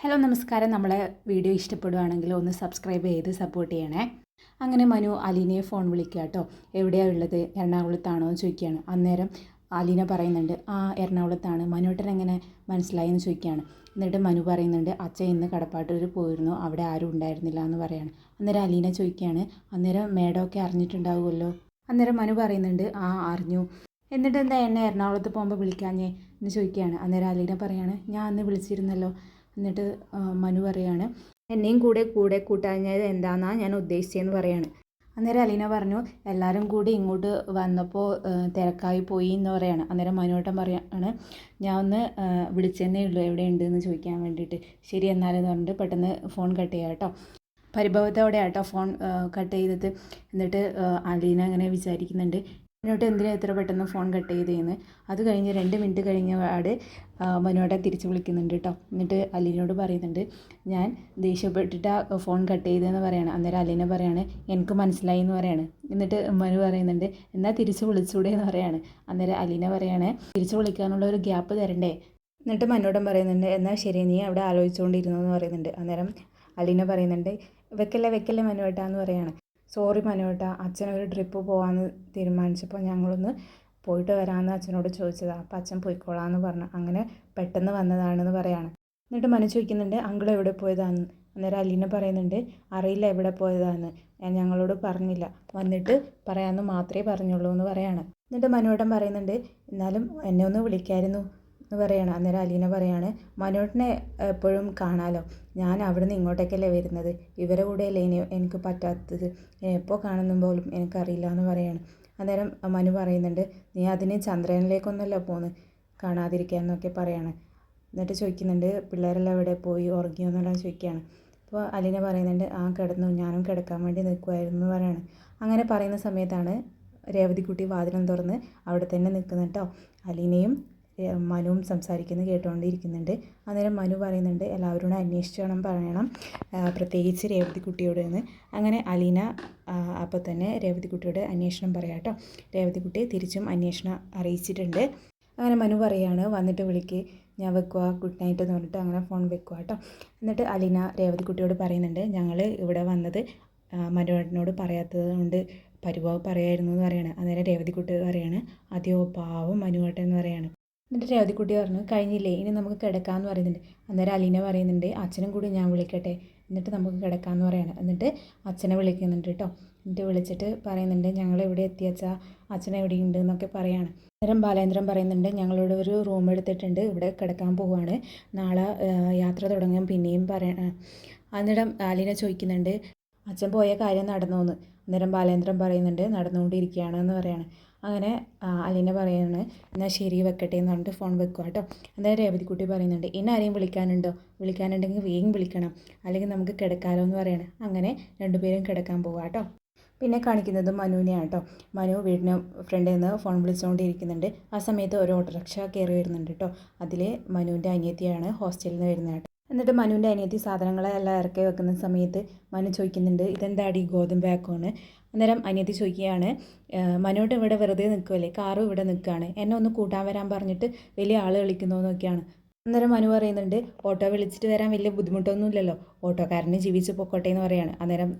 Hello നമസ്കാരം. നമ്മളെ video ഇഷ്ടപ്പെടുവാണെങ്കിൽ ഒന്ന് സബ്സ്ക്രൈബ് ചെയ്ത് സപ്പോർട്ട് ചെയ്യണേ. അങ്ങനെ മനു അലീനയെ ഫോൺ വിളിക്കുക കേട്ടോ. എവിടെയാണ് ഉള്ളത്, എറണാകുളത്താണോ എന്ന് ചോദിക്കുകയാണ്. അന്നേരം അലീന പറയുന്നുണ്ട്, എറണാകുളത്താണ്. മനുവേട്ടൻ എങ്ങനെ മനസ്സിലായി എന്ന് ചോദിക്കുകയാണ്. എന്നിട്ട് മനു പറയുന്നുണ്ട്, അച്ഛൻ ഇന്ന് കടപ്പാട്ടൂർ പോയിരുന്നു, അവിടെ ആരും ഉണ്ടായിരുന്നില്ല എന്ന് പറയാണ്. അന്നേരം അലീന ചോദിക്കുകയാണ്, അന്നേരം മേഡമൊക്കെ അറിഞ്ഞിട്ടുണ്ടാവുമല്ലോ. അന്നേരം മനു പറയുന്നുണ്ട്, അറിഞ്ഞു. എന്നിട്ട് എന്താ എന്നെ എറണാകുളത്ത് പോകുമ്പോൾ വിളിക്കാഞ്ഞേ എന്ന് ചോദിക്കുകയാണ്. അന്നേരം അലീന പറയാണ്, ഞാൻ അന്ന് വിളിച്ചിരുന്നല്ലോ. എന്നിട്ട് മനു പറയാണ്, എന്നെയും കൂടെ കൂട്ടാഞ്ഞത് എന്താണെന്നാണ് ഞാൻ ഉദ്ദേശിച്ചതെന്ന് പറയാണ്. അന്നേരം അലീന പറഞ്ഞു, എല്ലാവരും കൂടി ഇങ്ങോട്ട് വന്നപ്പോൾ തിരക്കായി പോയി എന്ന് പറയാണ്. അന്നേരം മനുവേട്ടൻ പറയാണ്, ഞാൻ ഒന്ന് വിളിച്ചെന്നേ ഉള്ളൂ, എവിടെയുണ്ട് എന്ന് ചോദിക്കാൻ വേണ്ടിയിട്ട്. ശരി എന്നാലെന്ന് പറഞ്ഞിട്ട് പെട്ടെന്ന് ഫോൺ കട്ട് ചെയ്യാം കേട്ടോ. പരിഭവത്തോടെ ആട്ടോ ഫോൺ കട്ട് ചെയ്തത്. എന്നിട്ട് അലീന അങ്ങനെ വിചാരിക്കുന്നുണ്ട്, മനുവേട്ടൻ എന്തിനാ ഇത്ര പെട്ടെന്ന് ഫോൺ കട്ട് ചെയ്തതെന്ന്. അത് കഴിഞ്ഞ് 2 മിനിറ്റ് കഴിഞ്ഞ പാട് മനുവേട്ടൻ തിരിച്ച് വിളിക്കുന്നുണ്ട് കേട്ടോ. എന്നിട്ട് അലീനയോട് പറയുന്നുണ്ട്, ഞാൻ ദേഷ്യപ്പെട്ടിട്ടാണ് ഫോൺ കട്ട് ചെയ്തതെന്ന് പറയാണ്. അന്നേരം അലീന പറയാണ്, എനിക്ക് മനസ്സിലായി എന്ന് പറയാണ്. എന്നിട്ട് മനു പറയുന്നുണ്ട്, എന്നാൽ തിരിച്ച് വിളിച്ചൂടെ എന്ന് പറയാണ്. അന്നേരം അലീന പറയാണ്, തിരിച്ച് വിളിക്കാനുള്ള ഒരു ഗ്യാപ്പ് തരണ്ടേ. എന്നിട്ട് മനുവേട്ടൻ പറയുന്നുണ്ട്, എന്നാൽ ശരി, നീ അവിടെ ആലോചിച്ചുകൊണ്ടിരുന്നു എന്ന് പറയുന്നുണ്ട്. അന്നേരം അലീന പറയുന്നുണ്ട്, വെക്കല്ലേ മനുവേട്ടാന്ന് പറയാണ്. സോറി മനുവേട്ട, അച്ഛനൊരു ട്രിപ്പ് പോകാമെന്ന് തീരുമാനിച്ചപ്പോൾ ഞങ്ങളൊന്ന് പോയിട്ട് വരാമെന്ന് അച്ഛനോട് ചോദിച്ചതാണ്. അപ്പോൾ അച്ഛൻ പോയിക്കോളാമെന്ന് പറഞ്ഞു, അങ്ങനെ പെട്ടെന്ന് വന്നതാണെന്ന് പറയാണ്. എന്നിട്ട് മനു ചോദിക്കുന്നുണ്ട്, അങ്കിൾ എവിടെ പോയതാണെന്ന്. അന്നേരം അലീന പറയുന്നുണ്ട്, അറിയില്ല എവിടെ പോയതാണെന്ന്, ഞാൻ ഞങ്ങളോട് പറഞ്ഞില്ല, വന്നിട്ട് പറയാമെന്ന് മാത്രമേ പറഞ്ഞുള്ളൂ എന്ന് പറയാണ്. എന്നിട്ട് മനുവേട്ടൻ പറയുന്നുണ്ട്, എന്നാലും എന്നെ ഒന്ന് വിളിക്കായിരുന്നു എന്ന് പറയാണ്. അന്നേരം അലീന പറയാണ്, മനുവേട്ടനെ എപ്പോഴും കാണാമല്ലോ, ഞാൻ അവിടെ നിന്ന് ഇങ്ങോട്ടേക്കല്ലേ വരുന്നത്, ഇവരെ കൂടെയല്ലേ എനിക്ക് പറ്റാത്തത്, എപ്പോൾ കാണുന്ന പോലും എനിക്കറിയില്ല എന്ന് പറയാണ്. അന്നേരം മനു പറയുന്നുണ്ട്, നീ അതിന് ചന്ദ്രനിലേക്കൊന്നല്ല പോന്ന് കാണാതിരിക്കാമെന്നൊക്കെ പറയാണ്. എന്നിട്ട് ചോദിക്കുന്നുണ്ട്, പിള്ളേരെല്ലാം എവിടെ പോയി, ഉറങ്ങിയോ എന്നെല്ലാം ചോദിക്കുകയാണ്. അപ്പോൾ അലീന പറയുന്നുണ്ട്, കിടന്നു, ഞാനും കിടക്കാൻ വേണ്ടി നിൽക്കുമായിരുന്നു എന്ന് പറയാണ്. അങ്ങനെ പറയുന്ന സമയത്താണ് രേവതിക്കുട്ടി വാതിലും തുറന്ന് അവിടെ തന്നെ നിൽക്കുന്നത് കേട്ടോ. അലീനയും മനുവും സംസാരിക്കുന്നത് കേട്ടുകൊണ്ടിരിക്കുന്നുണ്ട്. അന്നേരം മനു പറയുന്നുണ്ട്, എല്ലാവരോടും അന്വേഷിച്ച് വേണം പറയണം, പ്രത്യേകിച്ച് രേവതിക്കുട്ടിയോട് എന്ന്. അങ്ങനെ അലീന അപ്പോൾ തന്നെ രേവതിക്കുട്ടിയോട് അന്വേഷണം പറയാം കേട്ടോ. രേവതിക്കുട്ടി തിരിച്ചും അന്വേഷണം അറിയിച്ചിട്ടുണ്ട്. അങ്ങനെ മനു പറയുകയാണ്, വന്നിട്ട് വിളിക്ക്, ഞാൻ വെക്കുക, ഗുഡ് നൈറ്റ് എന്ന് പറഞ്ഞിട്ട് അങ്ങനെ ഫോൺ വെക്കുക കേട്ടോ. എന്നിട്ട് അലീന രേവതിക്കുട്ടിയോട് പറയുന്നുണ്ട്, ഞങ്ങൾ ഇവിടെ വന്നത് മനുവേട്ടനോട് പറയാത്തത് കൊണ്ട് പരിഭവം പറയായിരുന്നു എന്ന് പറയാണ്. അന്നേരം രേവതിക്കുട്ടി പറയാണ്, അതെയോ പാവം മനുവേട്ടൻ എന്ന് പറയാണ്. എന്നിട്ട് രേവതിക്കുട്ടി പറഞ്ഞു, കഴിഞ്ഞില്ലേ, ഇനി നമുക്ക് കിടക്കാമെന്ന് പറയുന്നുണ്ട്. അന്നേരം അലീന പറയുന്നുണ്ട്, അച്ഛനും കൂടി ഞാൻ വിളിക്കട്ടെ, എന്നിട്ട് നമുക്ക് കിടക്കാമെന്ന് പറയാണ്. എന്നിട്ട് അച്ഛനെ വിളിക്കുന്നുണ്ട് കേട്ടോ. എന്നിട്ട് വിളിച്ചിട്ട് പറയുന്നുണ്ട്, ഞങ്ങൾ എവിടെ എത്തിയച്ചാൽ അച്ഛൻ എവിടെയുണ്ട് എന്നൊക്കെ പറയാണ്. അന്നേരം ബാലേന്ദ്രൻ പറയുന്നുണ്ട്, ഞങ്ങളിവിടെ ഒരു റൂം എടുത്തിട്ടുണ്ട്, ഇവിടെ കിടക്കാൻ പോവുകയാണ്, നാളെ യാത്ര തുടങ്ങാൻ പിന്നെയും പറയണം. അന്നേരം അലീന ചോദിക്കുന്നുണ്ട്, അച്ഛൻ പോയ കാര്യം നടന്നോന്ന്. അന്നേരം ബാലേന്ദ്രൻ പറയുന്നുണ്ട്, നടന്നുകൊണ്ടിരിക്കുകയാണെന്ന് പറയാണ്. അങ്ങനെ അലീന പറയുന്നത്, എന്നാൽ ശരി വെക്കട്ടെ എന്ന് പറഞ്ഞിട്ട് ഫോൺ വെക്കുക കേട്ടോ. അന്നേരം രേവതിക്കുട്ടി പറയുന്നുണ്ട്, ഇനി ആരെയും വിളിക്കാനുണ്ടെങ്കിൽ വേഗം വിളിക്കണം, അല്ലെങ്കിൽ നമുക്ക് കിടക്കാമല്ലോ എന്ന് പറയണം. അങ്ങനെ രണ്ടുപേരും കിടക്കാൻ പോവുക കേട്ടോ. പിന്നെ കാണിക്കുന്നത് മനുവിനെയാണ് കേട്ടോ. മനു വീടിന് ഫ്രണ്ടിൽ നിന്ന് ഫോൺ വിളിച്ചുകൊണ്ടിരിക്കുന്നുണ്ട്. ആ സമയത്ത് ഒരു ഓട്ടോറിക്ഷ കയറി വരുന്നുണ്ട് കേട്ടോ. അതിൽ മനുവിൻ്റെ അനിയത്തിയാണ് ഹോസ്റ്റലിൽ നിന്ന് വരുന്നത് കേട്ടോ. എന്നിട്ട് മനുവിൻ്റെ അനിയത്തി സാധനങ്ങളെല്ലാം ഇറക്കി വെക്കുന്ന സമയത്ത് മനു ചോദിക്കുന്നുണ്ട്, ഇതെന്താടി ഗോതമ്പ് ബാക്കോന്ന്. അന്നേരം അനിയത്തി ചോദിക്കുകയാണ്, മനുവേട്ടൻ ഇവിടെ വെറുതെ നിൽക്കുമല്ലേ, കാറും ഇവിടെ നിൽക്കുകയാണ്, എന്നെ ഒന്ന് കൂട്ടാൻ വരാൻ പറഞ്ഞിട്ട് വലിയ ആൾ കളിക്കുന്നു എന്നൊക്കെയാണ്. അന്നേരം മനു പറയുന്നുണ്ട്, ഓട്ടോ വിളിച്ചിട്ട് വരാൻ വലിയ ബുദ്ധിമുട്ടൊന്നുമില്ലല്ലോ, ഓട്ടോക്കാരന് ജീവിച്ച് പൊക്കോട്ടെ എന്ന് പറയാണ്. അന്നേരം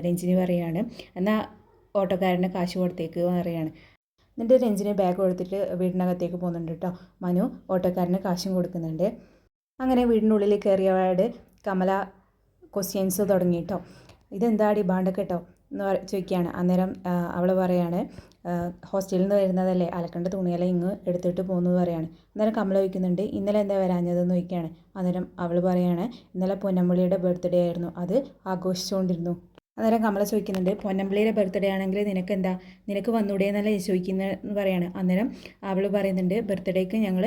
രഞ്ജിനി പറയാണ്, എന്നാൽ ഓട്ടോക്കാരന് കാശ് കൊടുത്തേക്ക് പറയാണ്. എന്നിട്ട് രഞ്ജിനി ബാഗ് കൊടുത്തിട്ട് വീടിനകത്തേക്ക് പോകുന്നുണ്ട് കേട്ടോ. മനു ഓട്ടോക്കാരന് കാശും കൊടുക്കുന്നുണ്ട്. അങ്ങനെ വീടിനുള്ളിൽ കയറിയപാട് കമല ക്വസ്റ്റ്യൻസ് തുടങ്ങി കേട്ടോ. ഇതെന്താടി ബാണ്ടക്കെട്ടോ എന്ന് ചോദിക്കുകയാണ്. അന്നേരം അവൾ പറയാണ്, ഹോസ്റ്റലിൽ നിന്ന് വരുന്നതല്ലേ, അലക്കേണ്ട തുണിയെല്ലാം ഇങ്ങ് എടുത്തിട്ട് പോകുന്നു പറയാണ്. അന്നേരം കമല ചോദിക്കുന്നുണ്ട്, ഇന്നലെ എന്താ വരാഞ്ഞതെന്ന് ചോദിക്കുകയാണ്. അന്നേരം അവൾ പറയാണ്, ഇന്നലെ പൊന്നമ്പിളിയുടെ ബർത്ത്ഡേ ആയിരുന്നു, അത് ആഘോഷിച്ചുകൊണ്ടിരുന്നു. അന്നേരം കമല ചോദിക്കുന്നുണ്ട്, പൊന്നമ്പിളിയുടെ ബർത്ത്ഡേ ആണെങ്കിൽ നിനക്ക് വന്നൂടെ എന്നല്ലേ ചോദിക്കുന്നതെന്ന് പറയാണ്. അന്നേരം അവൾ പറയുന്നുണ്ട്, ബർത്ത്ഡേക്ക് ഞങ്ങൾ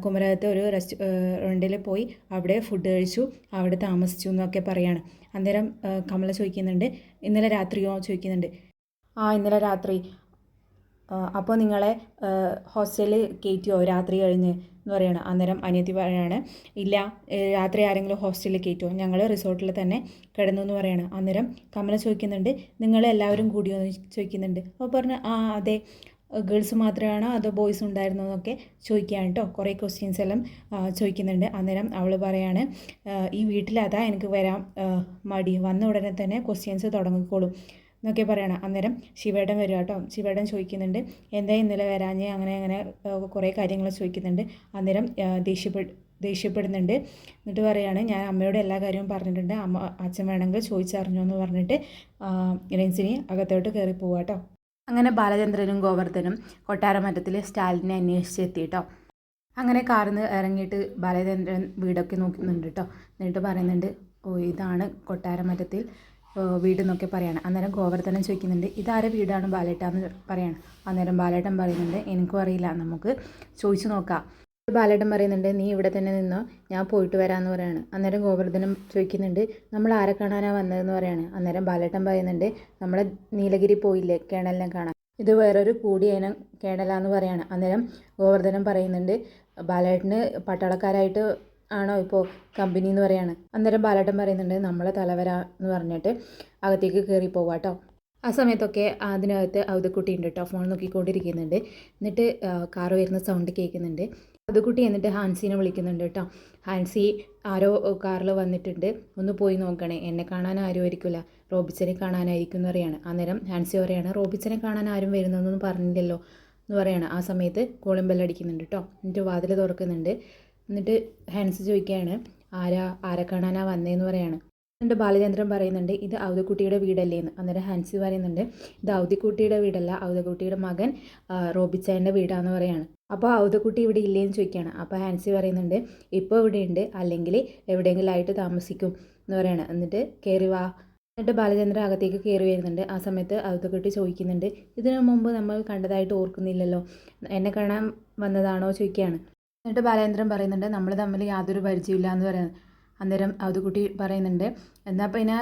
കുമരകത്ത് ഒരു റെസ്റ്റോറൻറ്റിൽ പോയി അവിടെ ഫുഡ് കഴിച്ചു, അവിടെ താമസിച്ചു എന്നൊക്കെ പറയാണ്. അന്നേരം കമല ചോദിക്കുന്നുണ്ട്, ഇന്നലെ രാത്രിയോ ചോദിക്കുന്നുണ്ട്. ഇന്നലെ രാത്രി. അപ്പോൾ നിങ്ങളെ ഹോസ്റ്റലിൽ കയറ്റിയോ രാത്രി കഴിഞ്ഞ് എന്ന് പറയാണ്. അന്നേരം അനിയത്തി പറയാണ്, ഇല്ല, രാത്രി ആരെങ്കിലും ഹോസ്റ്റലിൽ കയറ്റുമോ, ഞങ്ങൾ റിസോർട്ടിൽ തന്നെ കിടന്നു എന്ന് പറയാണ്. അന്നേരം കമല ചോദിക്കുന്നുണ്ട്, നിങ്ങളെല്ലാവരും കൂടിയോ എന്ന് ചോദിക്കുന്നുണ്ട്. അപ്പോൾ പറഞ്ഞു, അതെ, ഗേൾസ് മാത്രമാണോ അതോ ബോയ്സ് ഉണ്ടായിരുന്നോ എന്നൊക്കെ ചോദിക്കുകയാണ് കേട്ടോ. കുറേ ക്വസ്റ്റ്യൻസ് എല്ലാം ചോദിക്കുന്നുണ്ട്. അന്നേരം അവൾ പറയാണ് ഈ വീട്ടിലതാ എനിക്ക് വരാൻ മടി, വന്ന ഉടനെ തന്നെ ക്വസ്റ്റ്യൻസ് തുടങ്ങിക്കോളും എന്നൊക്കെ പറയണം. അന്നേരം ശിവേട്ടൻ വരിക കേട്ടോ. ശിവേട്ടൻ ചോദിക്കുന്നുണ്ട് എന്താ ഇന്നലെ വരാഞ്ഞ്, അങ്ങനെ കുറേ കാര്യങ്ങൾ ചോദിക്കുന്നുണ്ട്. അന്നേരം ദേഷ്യപ്പെടുന്നുണ്ട്. എന്നിട്ട് പറയാണ് ഞാൻ അമ്മയോട് എല്ലാ കാര്യവും പറഞ്ഞിട്ടുണ്ട്, അച്ഛൻ വേണമെങ്കിൽ ചോദിച്ചറിഞ്ഞു എന്ന് പറഞ്ഞിട്ട് രഞ്ജിനി അകത്തോട്ട് കയറി പോവുക കേട്ടോ. അങ്ങനെ ബാലചന്ദ്രനും ഗോവർദ്ധനും കൊട്ടാരമറ്റത്തിൽ സ്റ്റാലിനെ അന്വേഷിച്ചെത്തി കേട്ടോ. അങ്ങനെ കാറിൽ നിന്ന് ഇറങ്ങിയിട്ട് ബാലചന്ദ്രൻ വീടൊക്കെ നോക്കുന്നുണ്ട് കേട്ടോ. എന്നിട്ട് പറയുന്നുണ്ട് ഓ ഇതാണ് കൊട്ടാരമറ്റത്തിൽ വീട് എന്നൊക്കെ പറയാണ്. അന്നേരം ഗോവർദ്ധനം ചോദിക്കുന്നുണ്ട് ഇതാരെ വീടാണ് ബാലേട്ടാന്ന് പറയാണ്. അന്നേരം ബാലേട്ടൻ പറയുന്നുണ്ട് എനിക്കും അറിയില്ല, നമുക്ക് ചോദിച്ചു നോക്കാം. ബാലേട്ടൻ പറയുന്നുണ്ട് നീ ഇവിടെ തന്നെ നിന്നോ, ഞാൻ പോയിട്ട് വരാമെന്ന് പറയാണ്. അന്നേരം ഗോവർദ്ധനം ചോദിക്കുന്നുണ്ട് നമ്മൾ ആരെ കാണാനാണ് വന്നതെന്ന് പറയാണ്. അന്നേരം ബാലേട്ടൻ പറയുന്നുണ്ട് നമ്മളെ നീലഗിരി പോയില്ലേ കേണലിനെ കാണാൻ, ഇത് വേറൊരു കൂടിയനം കേണലാന്ന് പറയാണ്. അന്നേരം ഗോവർദ്ധനം പറയുന്നുണ്ട് ബാലേട്ടന് പട്ടാളക്കാരായിട്ട് ആണോ ഇപ്പോൾ കമ്പനി എന്ന് പറയാണ്. അന്നേരം ബാലേട്ടൻ പറയുന്നുണ്ട് നമ്മളെ തലവര എന്ന് പറഞ്ഞിട്ട് അകത്തേക്ക് കയറി പോവാട്ടോ. ആ സമയത്തൊക്കെ അതിനകത്ത് അവതക്കുട്ടി ഉണ്ട് കേട്ടോ, ഫോൺ നോക്കിക്കൊണ്ടിരിക്കുന്നുണ്ട്. എന്നിട്ട് കാറ് വരുന്ന സൗണ്ട് കേൾക്കുന്നുണ്ട്. അവതക്കുട്ടി എന്നിട്ട് ഹാൻസിനെ വിളിക്കുന്നുണ്ട് കേട്ടോ. ഹാൻസി ആരോ കാറിൽ വന്നിട്ടുണ്ട്, ഒന്ന് പോയി നോക്കണേ, എന്നെ കാണാൻ ആരും ആയിരിക്കില്ല, റോബിച്ചനെ കാണാനായിരിക്കും എന്ന് പറയാണ്. അന്നേരം ഹാൻസി പറയാണ് റോബിച്ചനെ കാണാൻ ആരും വരുന്നതെന്നൊന്നും പറഞ്ഞില്ലല്ലോ എന്ന് പറയാണ്. ആ സമയത്ത് കോളിംഗ് ബെൽ അടിക്കുന്നുണ്ട് കേട്ടോ. എന്നിട്ട് വാതിൽ തുറക്കുന്നുണ്ട്. എന്നിട്ട് ഹാൻസി ചോദിക്കുകയാണ് ആരെ കാണാനാ വന്നതെന്ന് പറയാണ്. എന്നിട്ട് ബാലചന്ദ്രൻ പറയുന്നുണ്ട് ഇത് ഔദക്കുട്ടിയുടെ വീടല്ലേ എന്ന്. അന്നേരം ഹാൻസി പറയുന്നുണ്ട് ഇത് ഔദിക്കുട്ടിയുടെ വീടല്ല, ഔദക്കുട്ടിയുടെ മകൻ റോബിച്ചായൻ്റെ വീടാന്ന് പറയാണ്. അപ്പോൾ ഔദക്കുട്ടി ഇവിടെ ഇല്ലേന്ന് ചോദിക്കുകയാണ്. അപ്പോൾ ഹാൻസി പറയുന്നുണ്ട് ഇപ്പോൾ ഇവിടെ ഉണ്ട്, അല്ലെങ്കിൽ എവിടെയെങ്കിലും ആയിട്ട് താമസിക്കും എന്ന് പറയാണ്. എന്നിട്ട് കയറി വാ. എന്നിട്ട് ബാലചന്ദ്രൻ അകത്തേക്ക് കയറി വരുന്നുണ്ട്. ആ സമയത്ത് ഔദക്കുട്ടി ചോദിക്കുന്നുണ്ട് ഇതിനു മുമ്പ് നമ്മൾ കണ്ടതായിട്ട് ഓർക്കുന്നില്ലല്ലോ, എന്നെ കാണാൻ വന്നതാണോ ചോദിക്കുകയാണ്. എന്നിട്ട് ബാലേന്ദ്രൻ പറയുന്നുണ്ട് നമ്മൾ തമ്മിൽ യാതൊരു പരിചയമില്ല എന്ന് പറയുന്നത്. അന്നേരം ഔദക്കുട്ടി പറയുന്നുണ്ട് എന്നാൽ പിന്നെ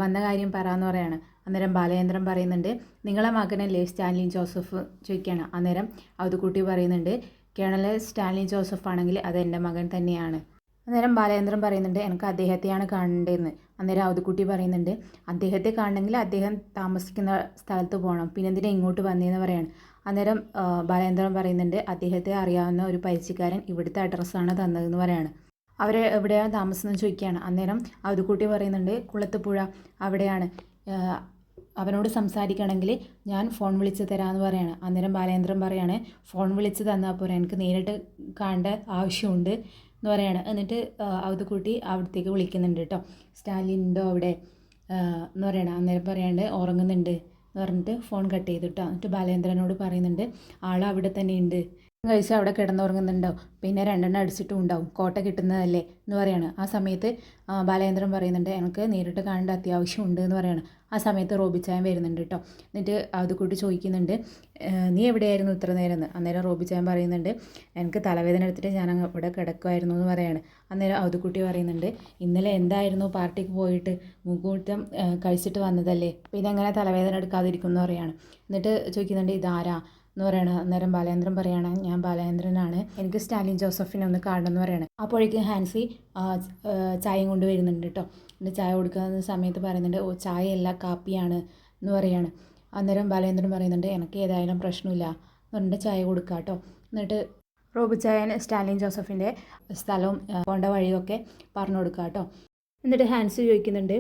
വന്ന കാര്യം പറയാമെന്ന് പറയാണ്. അന്നേരം ബാലചന്ദ്രൻ പറയുന്നുണ്ട് നിങ്ങളെ മകനല്ലേ സ്റ്റാൻലി ജോസഫ് ചോദിക്കുകയാണ്. അന്നേരം ഔദക്കുട്ടി പറയുന്നുണ്ട് കേണൽ സ്റ്റാൻലി ജോസഫ് ആണെങ്കിൽ അത് എൻ്റെ മകൻ തന്നെയാണ്. അന്നേരം ബാലചന്ദ്രൻ പറയുന്നുണ്ട് എനിക്ക് അദ്ദേഹത്തെയാണ് കാണേണ്ടതെന്ന്. അന്നേരം ഔദക്കുട്ടി പറയുന്നുണ്ട് അദ്ദേഹത്തെ കാണണമെങ്കിൽ അദ്ദേഹം താമസിക്കുന്ന സ്ഥലത്ത് പോകണം, പിന്നെ എന്തിനാ ഇങ്ങോട്ട് വന്നതെന്ന് പറയാണ്. അന്നേരം ബാലചന്ദ്രൻ പറയുന്നുണ്ട് അദ്ദേഹത്തെ അറിയാവുന്ന ഒരു പരിചയക്കാരൻ ഇവിടുത്തെ അഡ്രസ്സാണ് തന്നതെന്ന് പറയാണ്. അവർ എവിടെയാണ് താമസം ചോദിക്കുകയാണ്. അന്നേരം ഔദക്കുട്ടി പറയുന്നുണ്ട് കുളത്തുപുഴ അവിടെയാണ്, അവനോട് സംസാരിക്കണമെങ്കിൽ ഞാൻ ഫോൺ വിളിച്ച് തരാമെന്ന് പറയാണ്. അന്നേരം ബാലചന്ദ്രൻ പറയാണ് ഫോൺ വിളിച്ച് തന്നാൽ പോരാ, എനിക്ക് നേരിട്ട് കാണേണ്ട ആവശ്യമുണ്ട് എന്ന് പറയാണ്. എന്നിട്ട് ഔദക്കുട്ടി അവിടത്തേക്ക് വിളിക്കുന്നുണ്ട് കേട്ടോ. സ്റ്റാലിൻ ഉണ്ടോ അവിടെ എന്ന് പറയണം. അന്നേരം പറയാണ്ട് ഉറങ്ങുന്നുണ്ട് എന്ന് പറഞ്ഞിട്ട് ഫോൺ കട്ട് ചെയ്തിട്ടോ. എന്നിട്ട് ബാലചന്ദ്രനോട് പറയുന്നുണ്ട് ആൾ അവിടെ തന്നെ ഉണ്ട്, കഴിച്ച് അവിടെ കിടന്നുറങ്ങുന്നുണ്ടോ, പിന്നെ രണ്ടെണ്ണം അടിച്ചിട്ടും ഉണ്ടാവും, കോട്ട കിട്ടുന്നതല്ലേ എന്ന് പറയാണ്. ആ സമയത്ത് ബാലചന്ദ്രൻ പറയുന്നുണ്ട് എനിക്ക് നേരിട്ട് കാണേണ്ട അത്യാവശ്യമുണ്ട് എന്ന് പറയാണ്. ആ സമയത്ത് റോബിച്ചായൻ വരുന്നുണ്ട് കേട്ടോ. എന്നിട്ട് അതുകൂട്ടി ചോദിക്കുന്നുണ്ട് നീ എവിടെയായിരുന്നു ഇത്ര നേരം എന്ന്. അന്നേരം റോബിച്ചായൻ പറയുന്നുണ്ട് എനിക്ക് തലവേദന എടുത്തിട്ട് ഞാൻ ഇവിടെ കിടക്കുമായിരുന്നു എന്ന് പറയാണ്. അന്നേരം അതുകുട്ടി പറയുന്നുണ്ട് ഇന്നലെ എന്തായിരുന്നു പാർട്ടിക്ക് പോയിട്ട് മുക്കൂട്ടം കഴിച്ചിട്ട് വന്നതല്ലേ, പിന്നെ എങ്ങനെ തലവേദന എടുക്കാതിരിക്കും എന്ന് പറയാണ്. എന്നിട്ട് ചോദിക്കുന്നുണ്ട് ഇതാരാ എന്ന് പറയണം. അന്നേരം ബാലേന്ദ്രൻ പറയാണ് ഞാൻ ബാലേന്ദ്രനാണ്, എനിക്ക് സ്റ്റാലിൻ ജോസഫിനെ ഒന്ന് കാണണം എന്ന് പറയണം. അപ്പോഴേക്കും ഹാൻസി ചായയും കൊണ്ട് വരുന്നുണ്ട് കേട്ടോ. എന്നിട്ട് ചായ കൊടുക്കുന്ന സമയത്ത് പറയുന്നുണ്ട് ഓ ചായയല്ല കാപ്പിയാണ് എന്ന് പറയാണ്. അന്നേരം ബാലേന്ദ്രൻ പറയുന്നുണ്ട് എനിക്ക് ഏതായാലും പ്രശ്നമില്ല എന്ന് പറഞ്ഞിട്ട് ചായ കൊടുക്കുക കേട്ടോ. എന്നിട്ട് റോബിച്ചായൻ സ്റ്റാലിൻ ജോസഫിൻ്റെ സ്ഥലവും പോണ്ട വഴിയൊക്കെ പറഞ്ഞു കൊടുക്കുക കേട്ടോ. എന്നിട്ട് ഹാൻസി ചോദിക്കുന്നുണ്ട്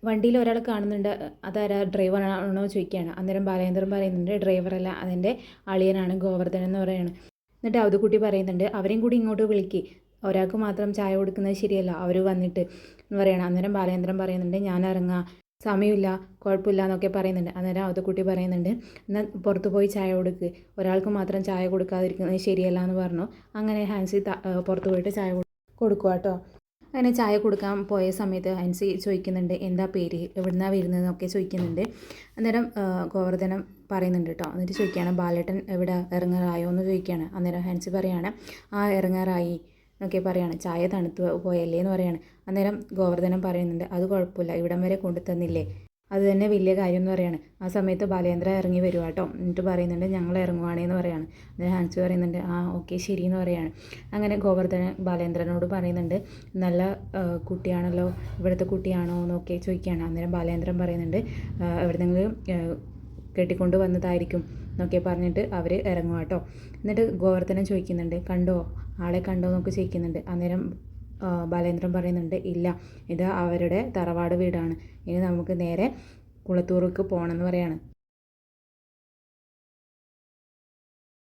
വണ്ടിയിൽ ഒരാൾ കാണുന്നുണ്ട്, അതാരാ ഡ്രൈവറാണോ ചോദിക്കുകയാണ്. അന്നേരം ബാലേന്ദ്രൻ പറയുന്നുണ്ട് ഡ്രൈവറല്ല, അതിൻ്റെ അളിയനാണ് ഗോവർദ്ധൻ എന്ന് പറയുകയാണ്. എന്നിട്ട് അവധക്കുട്ടി പറയുന്നുണ്ട് അവരെയും കൂടി ഇങ്ങോട്ട് വിളിക്ക്, ഒരാൾക്ക് മാത്രം ചായ കൊടുക്കുന്നത് ശരിയല്ല, അവർ വന്നിട്ട് എന്ന് പറയണം. അന്നേരം ബാലേന്ദ്രൻ പറയുന്നുണ്ട് ഞാൻ ഇറങ്ങാം, സമയമില്ല, കുഴപ്പമില്ല എന്നൊക്കെ പറയുന്നുണ്ട്. അന്നേരം അവധക്കുട്ടി പറയുന്നുണ്ട് എന്നാൽ പുറത്ത് പോയി ചായ കൊടുക്ക്, ഒരാൾക്ക് മാത്രം ചായ കൊടുക്കാതിരിക്കുന്നത് ശരിയല്ല എന്ന് പറഞ്ഞു. അങ്ങനെ ഹാൻസി പുറത്ത് പോയിട്ട് ചായ കൊടുക്കുക കേട്ടോ. അങ്ങനെ ചായ കൊടുക്കാൻ പോയ സമയത്ത് ഹാൻസി ചോദിക്കുന്നുണ്ട് എന്താ പേര്, എവിടുന്നാണ് വരുന്നതെന്നൊക്കെ ചോദിക്കുന്നുണ്ട്. അന്നേരം ഗോവർദ്ധനം പറയുന്നുണ്ട് കേട്ടോ. എന്നിട്ട് ചോദിക്കുകയാണ് ബാലേട്ടൻ എവിടെ ഇറങ്ങാറായോ എന്ന് ചോദിക്കുകയാണ്. അന്നേരം ഹാൻസി പറയാണ് ഇറങ്ങാറായി എന്നൊക്കെ പറയാണ്, ചായ തണുത്ത് പോയല്ലേ എന്ന് പറയാണ്. അന്നേരം ഗോവർദ്ധനം പറയുന്നുണ്ട് അത് കുഴപ്പമില്ല, ഇവിടം വരെ കൊണ്ടു തന്നില്ലേ, അത് തന്നെ വലിയ കാര്യം എന്ന് പറയാണ്. ആ സമയത്ത് ബാലേന്ദ്ര ഇറങ്ങി വരുക കേട്ടോ. എന്നിട്ട് പറയുന്നുണ്ട് ഞങ്ങൾ ഇറങ്ങുവാണേന്ന് പറയാണ്. അന്നേരം ഹാൻസി പറയുന്നുണ്ട് ഓക്കെ ശരി എന്ന് പറയാണ്. അങ്ങനെ ഗോവർദ്ധനൻ ബാലേന്ദ്രനോട് പറയുന്നുണ്ട് നല്ല കുട്ടിയാണല്ലോ, ഇവിടുത്തെ കുട്ടിയാണോ എന്നൊക്കെ ചോദിക്കുകയാണ്. അന്നേരം ബാലേന്ദ്രൻ പറയുന്നുണ്ട് എവിടെന്നെങ്കിലും കെട്ടിക്കൊണ്ട് വന്നതായിരിക്കും എന്നൊക്കെ പറഞ്ഞിട്ട് അവർ ഇറങ്ങുക കേട്ടോ. എന്നിട്ട് ഗോവർദ്ധനൻ ചോദിക്കുന്നുണ്ട്, കണ്ടോ ആളെ കണ്ടോ എന്നൊക്കെ ചോദിക്കുന്നുണ്ട്. അന്നേരം ബാലേന്ദ്രൻ പറയുന്നുണ്ട്, ഇല്ല, ഇത് അവരുടെ തറവാട് വീടാണ്, ഇനി നമുക്ക് നേരെ കുളത്തൂർക്ക് പോകണമെന്ന് പറയാണ്.